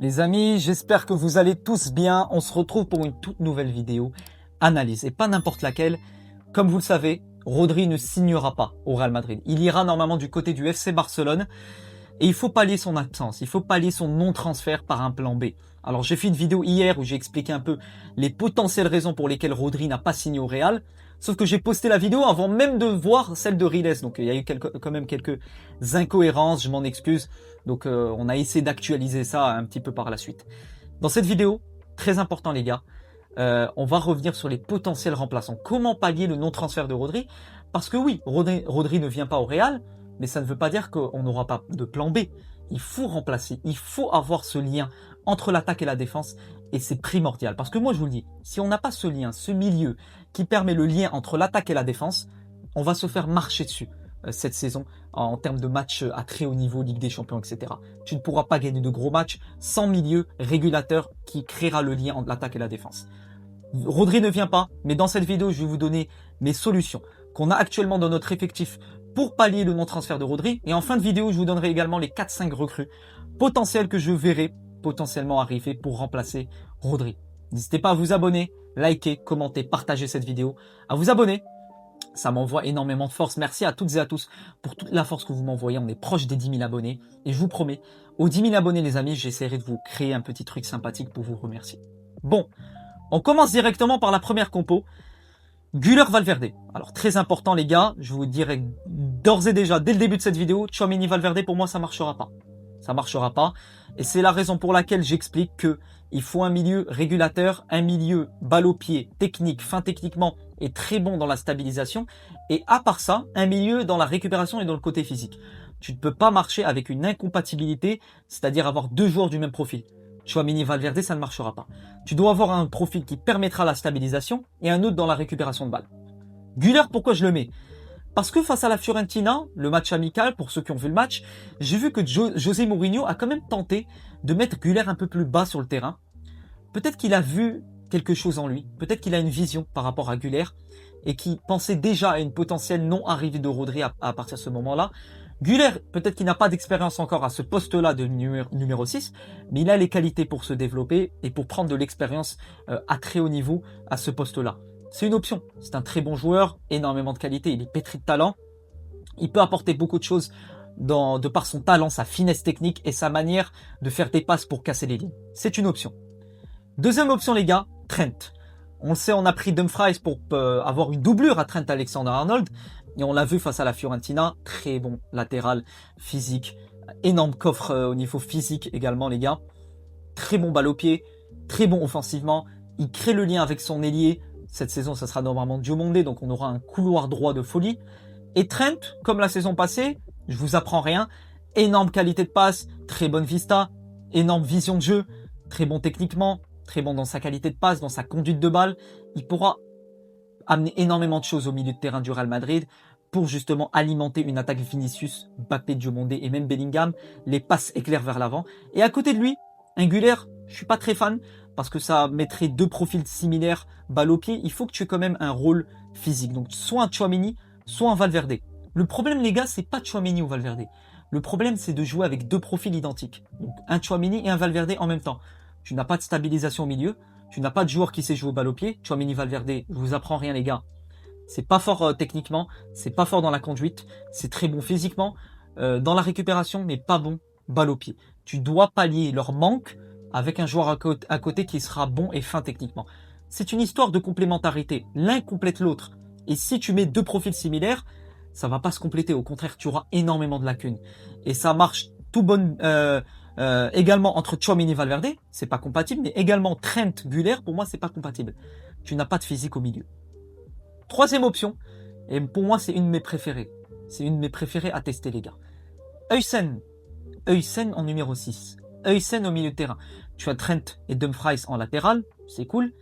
Les amis, j'espère que vous allez tous bien. On se retrouve pour une toute nouvelle vidéo analyse et pas n'importe laquelle. Comme vous le savez, Rodri ne signera pas au Real Madrid. Il ira normalement du côté du FC Barcelone et il faut pallier son absence. Il faut pallier son non-transfert par un plan B. Alors j'ai fait une vidéo hier où j'ai expliqué un peu les potentielles raisons pour lesquelles Rodri n'a pas signé au Real. Sauf que j'ai posté la vidéo avant même de voir celle de Riles. Donc il y a eu quand même quelques incohérences, je m'en excuse. Donc on a essayé d'actualiser ça un petit peu par la suite. Dans cette vidéo, très important les gars, on va revenir sur les potentiels remplaçants. Comment pallier le non-transfert de Rodri? Parce que oui, Rodri ne vient pas au Real, mais ça ne veut pas dire qu'on n'aura pas de plan B. Il faut remplacer, il faut avoir ce lien entre l'attaque et la défense, et c'est primordial. Parce que moi je vous le dis, si on n'a pas ce lien, ce milieu qui permet le lien entre l'attaque et la défense, on va se faire marcher dessus cette saison en termes de matchs à très haut niveau, Ligue des Champions, etc. Tu ne pourras pas gagner de gros matchs sans milieu régulateur qui créera le lien entre l'attaque et la défense. Rodri ne vient pas, mais dans cette vidéo, je vais vous donner mes solutions qu'on a actuellement dans notre effectif pour pallier le non-transfert de Rodri. Et en fin de vidéo, je vous donnerai également les 4-5 recrues potentielles que je verrai potentiellement arriver pour remplacer Rodri. N'hésitez pas à vous abonner, liker, commenter, partager cette vidéo, à vous abonner. Ça m'envoie énormément de force. Merci à toutes et à tous pour toute la force que vous m'envoyez. On est proche des 10 000 abonnés. Et je vous promets, aux 10 000 abonnés, les amis, j'essaierai de vous créer un petit truc sympathique pour vous remercier. Bon, on commence directement par la première compo. Güler-Valverde. Alors, très important, les gars. Je vous dirais d'ores et déjà, dès le début de cette vidéo, Tchouaméni-Valverde, pour moi, ça marchera pas. Ça marchera pas. Et c'est la raison pour laquelle j'explique que il faut un milieu régulateur, un milieu balle au pied, technique, fin techniquement et très bon dans la stabilisation. Et à part ça, un milieu dans la récupération et dans le côté physique. Tu ne peux pas marcher avec une incompatibilité, c'est-à-dire avoir deux joueurs du même profil. Tchouaméni, Valverde, ça ne marchera pas. Tu dois avoir un profil qui permettra la stabilisation et un autre dans la récupération de balles. Güler, pourquoi je le mets? Parce que face à la Fiorentina, le match amical, pour ceux qui ont vu le match, j'ai vu que José Mourinho a quand même tenté de mettre Güler un peu plus bas sur le terrain. Peut-être qu'il a vu quelque chose en lui, peut-être qu'il a une vision par rapport à Güler et qui pensait déjà à une potentielle non-arrivée de Rodri à partir de ce moment-là. Güler, peut-être qu'il n'a pas d'expérience encore à ce poste-là de numéro 6, mais il a les qualités pour se développer et pour prendre de l'expérience à très haut niveau à ce poste-là. C'est une option, c'est un très bon joueur, énormément de qualité, il est pétri de talent, il peut apporter beaucoup de choses de par son talent, sa finesse technique et sa manière de faire des passes pour casser les lignes. C'est une option. Deuxième option les gars, Trent. On le sait, on a pris Dumfries pour avoir une doublure à Trent Alexander-Arnold. Et on l'a vu face à la Fiorentina, très bon latéral, physique, énorme coffre au niveau physique également les gars. Très bon balle au pied, très bon offensivement. Il crée le lien avec son ailier. Cette saison, ça sera normalement Diomandé, donc on aura un couloir droit de folie. Et Trent, comme la saison passée, je vous apprends rien, énorme qualité de passe, très bonne vista, énorme vision de jeu, très bon techniquement, très bon dans sa qualité de passe, dans sa conduite de balle. Il pourra amener énormément de choses au milieu de terrain du Real Madrid pour justement alimenter une attaque Vinicius, Mbappé, Diomandé et même Bellingham, les passes éclairs vers l'avant. Et à côté de lui, un Güler, je suis pas très fan parce que ça mettrait deux profils similaires, balle au pied. Il faut que tu aies quand même un rôle physique. Donc soit un Tchouaméni, soit un Valverde. Le problème les gars, c'est pas Tchouaméni ou Valverde. Le problème c'est de jouer avec deux profils identiques. Donc un Tchouaméni et un Valverde en même temps. Tu n'as pas de stabilisation au milieu. Tu n'as pas de joueur qui sait jouer au balle au pied. Tchouaméni, Valverde, je vous apprends rien les gars. C'est pas fort techniquement, c'est pas fort dans la conduite, c'est très bon physiquement, dans la récupération, mais pas bon balle au pied. Tu dois pallier leur manque avec un joueur à côté qui sera bon et fin techniquement. C'est une histoire de complémentarité. L'un complète l'autre. Et si tu mets deux profils similaires, ça va pas se compléter. Au contraire, tu auras énormément de lacunes. Et ça marche tout bon également entre Tchouaméni et Valverde, c'est pas compatible, mais également Trent, Güler, pour moi, c'est pas compatible. Tu n'as pas de physique au milieu. Troisième option, et pour moi c'est une de mes préférées. C'est une de mes préférées à tester les gars. Huysen. Huysen en numéro 6. Huysen au milieu de terrain. Tu as Trent et Dumfries en latéral, c'est cool.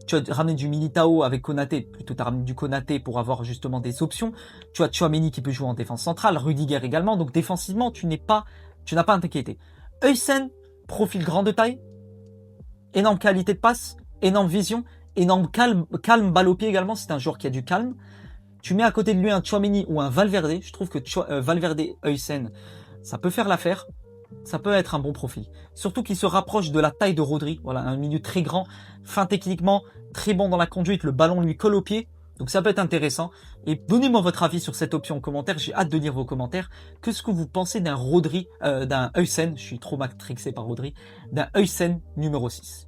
Tu as ramené du Militao avec Konaté, plutôt tu as ramené du Konaté pour avoir justement des options. Tu as Tchouaméni qui peut jouer en défense centrale, Rudiger également, donc défensivement tu n'as pas à t'inquiéter. Huysen, profil grand de taille, énorme qualité de passe, énorme vision, énorme calme balle au pied également, c'est un joueur qui a du calme. Tu mets à côté de lui un Tchouaméni ou un Valverde, je trouve que Valverde Huysen, ça peut faire l'affaire. ça peut être un bon profil. Surtout qu'il se rapproche de la taille de Rodri. Voilà, un milieu très grand, fin techniquement, très bon dans la conduite, le ballon lui colle au pied. Donc ça peut être intéressant. Et donnez-moi votre avis sur cette option en commentaire. J'ai hâte de lire vos commentaires. Qu'est-ce que vous pensez d'un Rodri, d'un Huysen, je suis trop matrixé par Rodri, d'un Huysen numéro 6.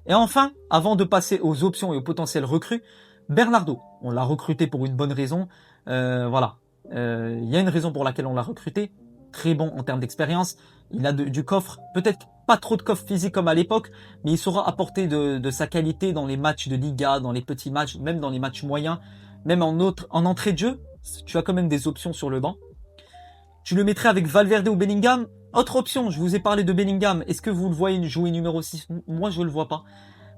Et enfin, avant de passer aux options et aux potentiels recrues, Bernardo. On l'a recruté pour une bonne raison. Voilà. Il y a une raison pour laquelle on l'a recruté. Très bon en termes d'expérience. Il a du coffre. Peut-être pas trop de coffre physique comme à l'époque, mais il saura apporter de sa qualité dans les matchs de Liga, dans les petits matchs, même dans les matchs moyens, même en entrée de jeu. Tu as quand même des options sur le banc. Tu le mettrais avec Valverde ou Bellingham. Autre option, je vous ai parlé de Bellingham. Est-ce que vous le voyez jouer numéro 6? Moi, je ne le vois pas.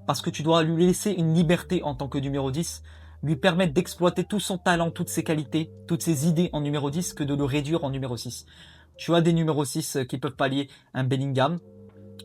Parce que tu dois lui laisser une liberté en tant que numéro 10, lui permettre d'exploiter tout son talent, toutes ses qualités, toutes ses idées en numéro 10 que de le réduire en numéro 6. Tu as des numéros 6 qui peuvent pallier un Bellingham.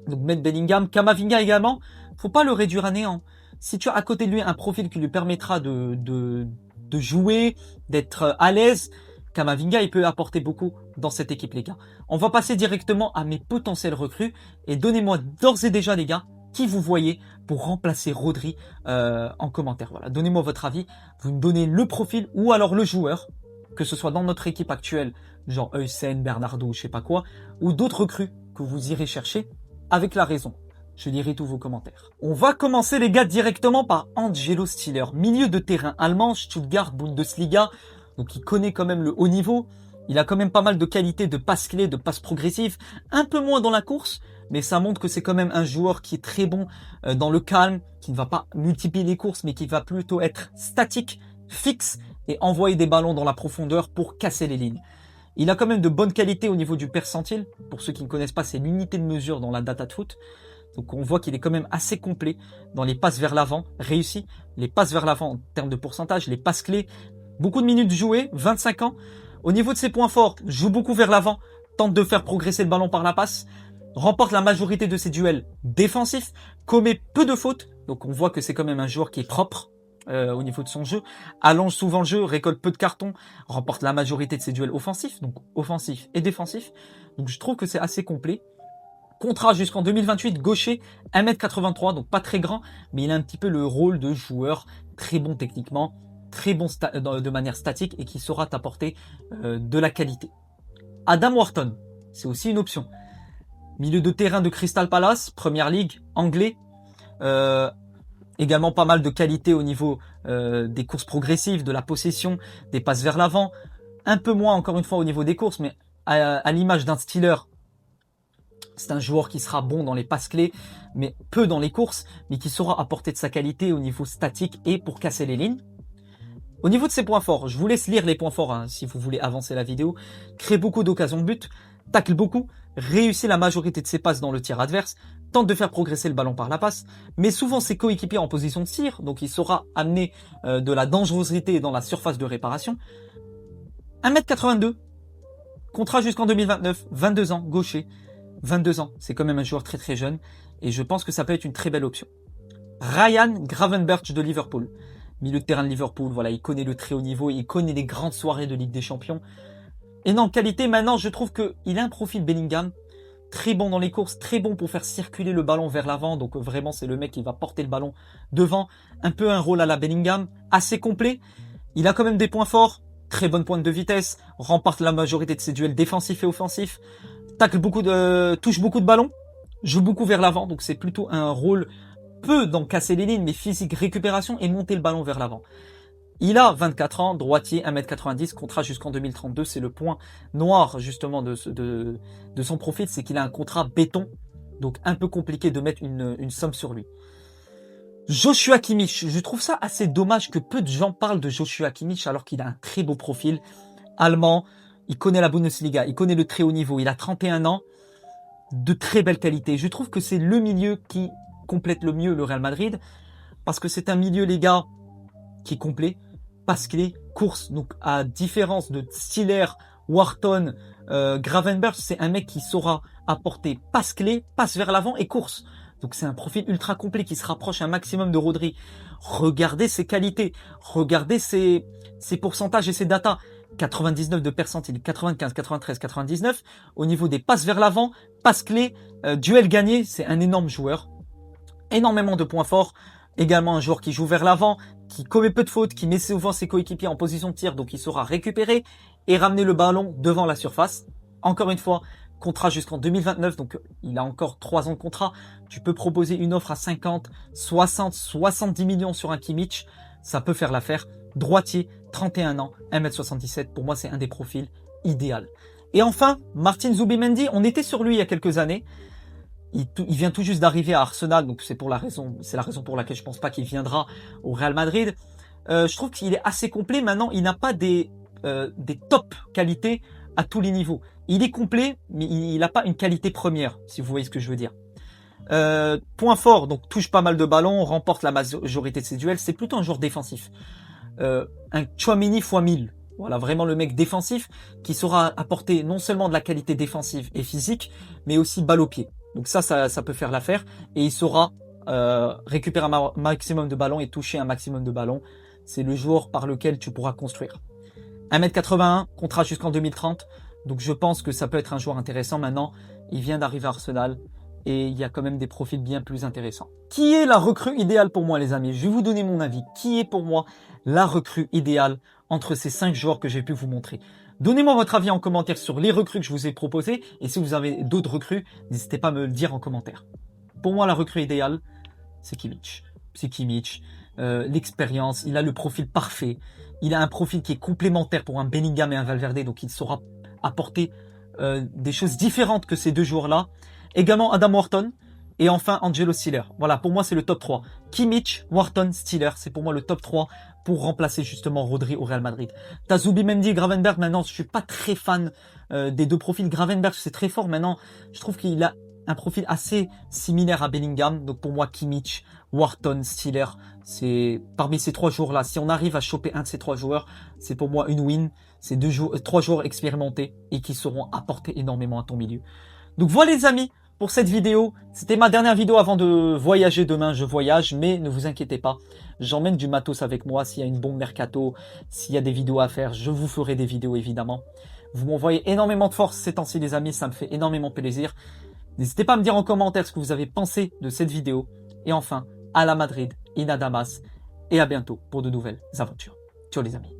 Donc mettre Bellingham, Camavinga également, faut pas le réduire à néant. Si tu as à côté de lui un profil qui lui permettra de jouer, d'être à l'aise, Camavinga, il peut apporter beaucoup dans cette équipe, les gars. On va passer directement à mes potentiels recrues. Et donnez-moi d'ores et déjà, les gars, qui vous voyez pour remplacer Rodri en commentaire. Voilà, donnez-moi votre avis. Vous me donnez le profil ou alors le joueur, que ce soit dans notre équipe actuelle, genre Huysen, Bernardo, je sais pas quoi, ou d'autres recrues que vous irez chercher avec la raison. Je lirai tous vos commentaires. On va commencer, les gars, directement par Angelo Stiller, milieu de terrain allemand, Stuttgart, Bundesliga. Donc il connaît quand même le haut niveau. Il a quand même pas mal de qualités de passes clés, de passes progressives. Un peu moins dans la course, mais ça montre que c'est quand même un joueur qui est très bon dans le calme, qui ne va pas multiplier les courses, mais qui va plutôt être statique, fixe et envoyer des ballons dans la profondeur pour casser les lignes. Il a quand même de bonnes qualités au niveau du percentile. Pour ceux qui ne connaissent pas, c'est l'unité de mesure dans la data de foot. Donc on voit qu'il est quand même assez complet dans les passes vers l'avant, réussi. Les passes vers l'avant en termes de pourcentage, les passes clés. Beaucoup de minutes jouées, 25 ans. Au niveau de ses points forts, joue beaucoup vers l'avant, tente de faire progresser le ballon par la passe, remporte la majorité de ses duels défensifs, commet peu de fautes, donc on voit que c'est quand même un joueur qui est propre au niveau de son jeu, allonge souvent le jeu, récolte peu de cartons, remporte la majorité de ses duels offensifs, donc offensifs et défensifs. Donc je trouve que c'est assez complet. Contrat jusqu'en 2028, gaucher, 1m83, donc pas très grand, mais il a un petit peu le rôle de joueur très bon techniquement, très bon de manière statique et qui saura t'apporter de la qualité. Adam Wharton, c'est aussi une option. Milieu de terrain de Crystal Palace, Première Ligue, anglais. Également pas mal de qualité au niveau des courses progressives, de la possession, des passes vers l'avant. Un peu moins encore une fois au niveau des courses, mais à l'image d'un Stiller, c'est un joueur qui sera bon dans les passes clés, mais peu dans les courses, mais qui saura apporter de sa qualité au niveau statique et pour casser les lignes. Au niveau de ses points forts, je vous laisse lire les points forts hein, si vous voulez avancer la vidéo. Crée beaucoup d'occasions de but, tacle beaucoup, réussit la majorité de ses passes dans le tir adverse, tente de faire progresser le ballon par la passe, met souvent ses coéquipiers en position de tir, donc il saura amener de la dangerosité dans la surface de réparation. 1m82, contrat jusqu'en 2029, 22 ans, gaucher, 22 ans, c'est quand même un joueur très très jeune, et je pense que ça peut être une très belle option. Ryan Gravenberch de Liverpool, milieu de terrain de Liverpool, voilà, il connaît le très haut niveau, il connaît les grandes soirées de Ligue des Champions. Énorme qualité, maintenant je trouve qu'il a un profil Bellingham, très bon dans les courses, très bon pour faire circuler le ballon vers l'avant, donc vraiment c'est le mec qui va porter le ballon devant, un peu un rôle à la Bellingham, assez complet, il a quand même des points forts, très bonne pointe de vitesse, remporte la majorité de ses duels défensifs et offensifs, touche beaucoup de ballons, joue beaucoup vers l'avant, donc c'est plutôt un rôle peu dans casser les lignes, mais physique, récupération et monter le ballon vers l'avant. Il a 24 ans, droitier, 1m90, contrat jusqu'en 2032. C'est le point noir justement de son profil, c'est qu'il a un contrat béton, donc un peu compliqué de mettre une somme sur lui. Joshua Kimmich, je trouve ça assez dommage que peu de gens parlent de Joshua Kimmich alors qu'il a un très beau profil. Allemand, il connaît la Bundesliga, il connaît le très haut niveau, il a 31 ans, de très belle qualité. Je trouve que c'est le milieu qui complète le mieux le Real Madrid, parce que c'est un milieu, les gars, qui est complet, passe clé, course, donc à différence de Stiller, Wharton, Gravenberch, c'est un mec qui saura apporter passe clé, passe vers l'avant et course. Donc c'est un profil ultra complet qui se rapproche un maximum de Rodri. Regardez ses qualités, regardez ses pourcentages et ses datas. 99 de percentile, 95, 93, 99. Au niveau des passes vers l'avant, passes clés, duel gagné, c'est un énorme joueur. Énormément de points forts. Également un joueur qui joue vers l'avant, qui commet peu de fautes, qui met souvent ses coéquipiers en position de tir, donc il saura récupérer et ramener le ballon devant la surface. Encore une fois, contrat jusqu'en 2029, donc il a encore 3 ans de contrat. Tu peux proposer une offre à 50, 60, 70 millions sur un Kimmich. Ça peut faire l'affaire. Droitier, 31 ans, 1m77. Pour moi, c'est un des profils idéal. Et enfin, Martin Zubimendi, on était sur lui il y a quelques années. Il vient tout juste d'arriver à Arsenal, donc c'est la raison pour laquelle je pense pas qu'il viendra au Real Madrid. Je trouve qu'il est assez complet. Maintenant, il n'a pas des top qualités à tous les niveaux. Il est complet, mais il n'a pas une qualité première, si vous voyez ce que je veux dire. Point fort, donc touche pas mal de ballons, remporte la majorité de ses duels. C'est plutôt un joueur défensif. Un Tchouaméni x 1000. Voilà, vraiment le mec défensif qui saura apporter non seulement de la qualité défensive et physique, mais aussi balle au pied. Donc ça peut faire l'affaire. Et il saura récupérer un maximum de ballons et toucher un maximum de ballons. C'est le joueur par lequel tu pourras construire. 1m81, contrat jusqu'en 2030. Donc je pense que ça peut être un joueur intéressant. Maintenant, il vient d'arriver à Arsenal. Et il y a quand même des profils bien plus intéressants. Qui est la recrue idéale pour moi, les amis? Je vais vous donner mon avis. Qui est pour moi la recrue idéale entre ces 5 joueurs que j'ai pu vous montrer? Donnez-moi votre avis en commentaire sur les recrues que je vous ai proposées. Et si vous avez d'autres recrues, n'hésitez pas à me le dire en commentaire. Pour moi, la recrue idéale, c'est Kimmich. C'est Kimmich. L'expérience, il a le profil parfait. Il a un profil qui est complémentaire pour un Bellingham et un Valverde. Donc il saura apporter des choses différentes que ces deux joueurs-là. Également Adam Wharton et enfin Angelo Stiller. Voilà, pour moi c'est le top 3. Kimmich, Wharton, Stiller, c'est pour moi le top 3 pour remplacer justement Rodri au Real Madrid. T'as Zubimendi et Gravenberch, maintenant je suis pas très fan des deux profils. Gravenberch c'est très fort, maintenant je trouve qu'il a un profil assez similaire à Bellingham. Donc pour moi Kimmich, Wharton, Stiller, c'est parmi ces 3 joueurs-là. Si on arrive à choper un de ces 3 joueurs, c'est pour moi une win. C'est 3 joueurs expérimentés et qui sauront apporter énormément à ton milieu. Donc voilà les amis, pour cette vidéo. C'était ma dernière vidéo avant de voyager. Demain, je voyage, mais ne vous inquiétez pas. J'emmène du matos avec moi. S'il y a une bombe mercato, s'il y a des vidéos à faire, je vous ferai des vidéos évidemment. Vous m'envoyez énormément de force ces temps-ci les amis, ça me fait énormément plaisir. N'hésitez pas à me dire en commentaire ce que vous avez pensé de cette vidéo. Et enfin, à la Madrid, in Damas, et à bientôt pour de nouvelles aventures. Ciao les amis.